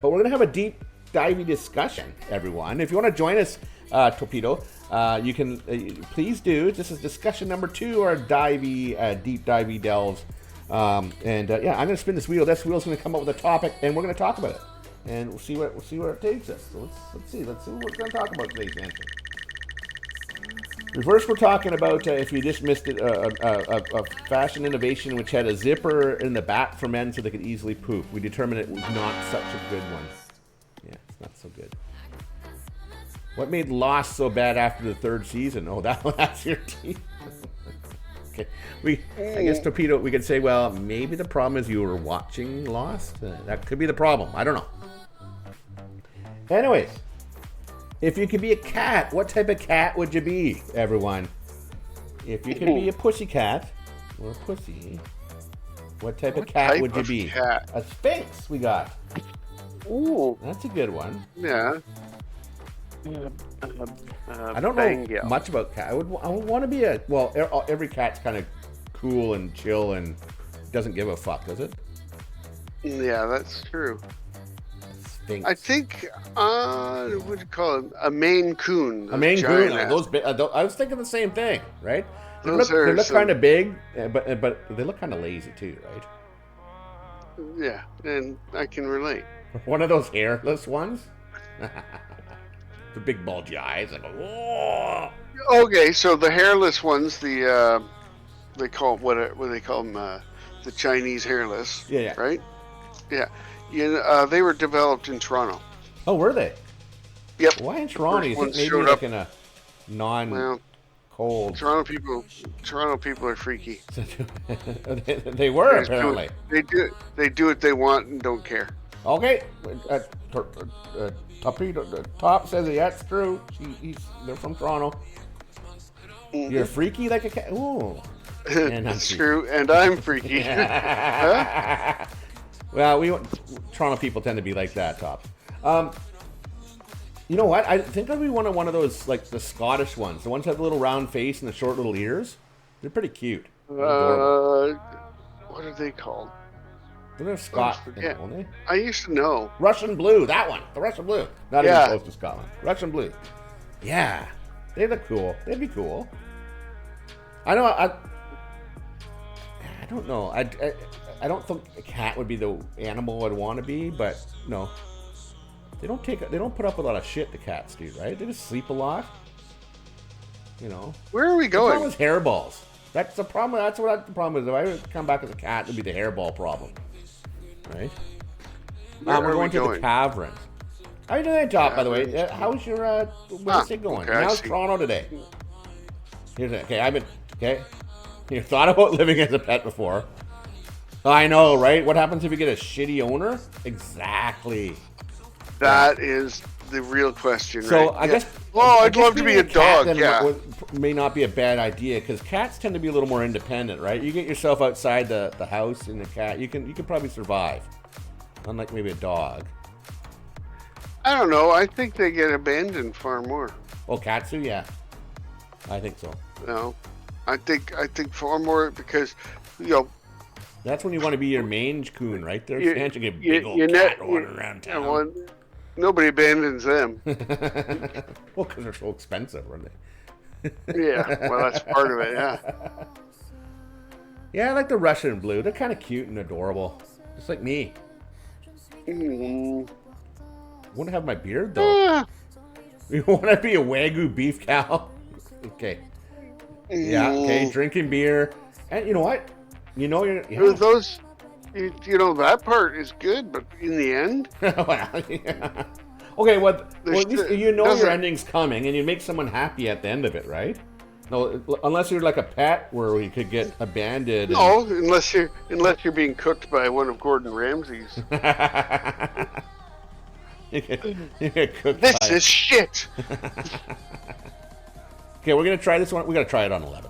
But we're going to have a deep divey discussion, everyone. If you want to join us, Torpedo, you can please do. This is discussion number 2, our divey, deep divey delves. Yeah, I'm going to spin this wheel. This wheel's going to come up with a topic, and we're going to talk about it. And we'll see where it takes us. So let's see what we're going to talk about today, Sanchin. Reverse, we're talking about if you just missed it, a fashion innovation which had a zipper in the back for men so they could easily poop. We determined it was not such a good one. Yeah, it's not so good. What made Lost so bad after the 3rd season? Oh, that's your team. Okay, I guess Torpedo, we could say, well, maybe the problem is you were watching Lost. That could be the problem. I don't know. Anyways. If you could be a cat, what type of cat would you be, everyone? If you could be a pussy cat or a pussy, what type of cat would you be? Cat? A sphinx, we got. Ooh. That's a good one. Yeah. I don't know much about cat. I would want to be every cat's kind of cool and chill and doesn't give a fuck, does it? Yeah, that's true. Sphinx. I think, what do you call it? A Maine Coon. A Maine Coon. I was thinking the same thing, right? They look kind of big, but they look kind of lazy too, right? Yeah, and I can relate. One of those hairless ones? The big bulgy eyes. Like, whoa! Okay, so the hairless ones, they call what do they call them? The Chinese hairless. Yeah. Right? Yeah. They were developed in Toronto. Oh, were they? Yep. Why in Toronto? You think maybe like in a non-cold? Toronto people are freaky. They were apparently. They do what they want and don't care. Okay. Top says that's true. They're from Toronto. Mm-hmm. You're freaky like a cat. Ooh. That's true, and I'm freaky. Huh? Well, Toronto people tend to be like that, Top. You know what? I think I'd be one of those, like the Scottish ones. The ones that have the little round face and the short little ears. They're pretty cute. What are they called? They're Scotland, aren't they? I used to know. Russian blue, that one. The Russian blue. Not even close to Scotland. Russian blue. Yeah. They look cool. They'd be cool. I know. I don't know. I don't think a cat would be the animal I'd want to be, but no. They don't put up with a lot of shit, the cats do, right? They just sleep a lot. You know. Where are we going? The problem is hairballs. That's the problem. That's what the problem is. If I were to come back as a cat, it would be the hairball problem. Right? We're going to the caverns. How are you doing, Top, by the way? How's your Wednesday going? Okay, how's Toronto today? Okay, you thought about living as a pet before. I know, right? What happens if you get a shitty owner? Exactly. That is the real question, right? So I guess... I'd love to be a dog, may not be a bad idea, because cats tend to be a little more independent, right? You get yourself outside the house in a cat, you can probably survive. Unlike maybe a dog. I don't know. I think they get abandoned far more. Oh, cats do? Yeah. I think so. No. I think far more because, that's when you want to be your Maine Coon, right there. You get a big old cat wandering around town. Nobody abandons them. Well, because they're so expensive, aren't they? Yeah, well, that's part of it, yeah. Yeah, I like the Russian blue. They're kind of cute and adorable. Just like me. Mm. Wouldn't have my beard, though. You want to be a Wagyu beef cow? Okay. Yeah, okay, drinking beer. And you know what? Those... that part is good, but in the end... Well, yeah. Okay, well at least your ending's coming, and you make someone happy at the end of it, right? No, unless you're like a pet where you could get abandoned. No, unless you're being cooked by one of Gordon Ramsay's. you get cooked. This is shit. Okay, we're gonna try this one. We gotta try it on 11.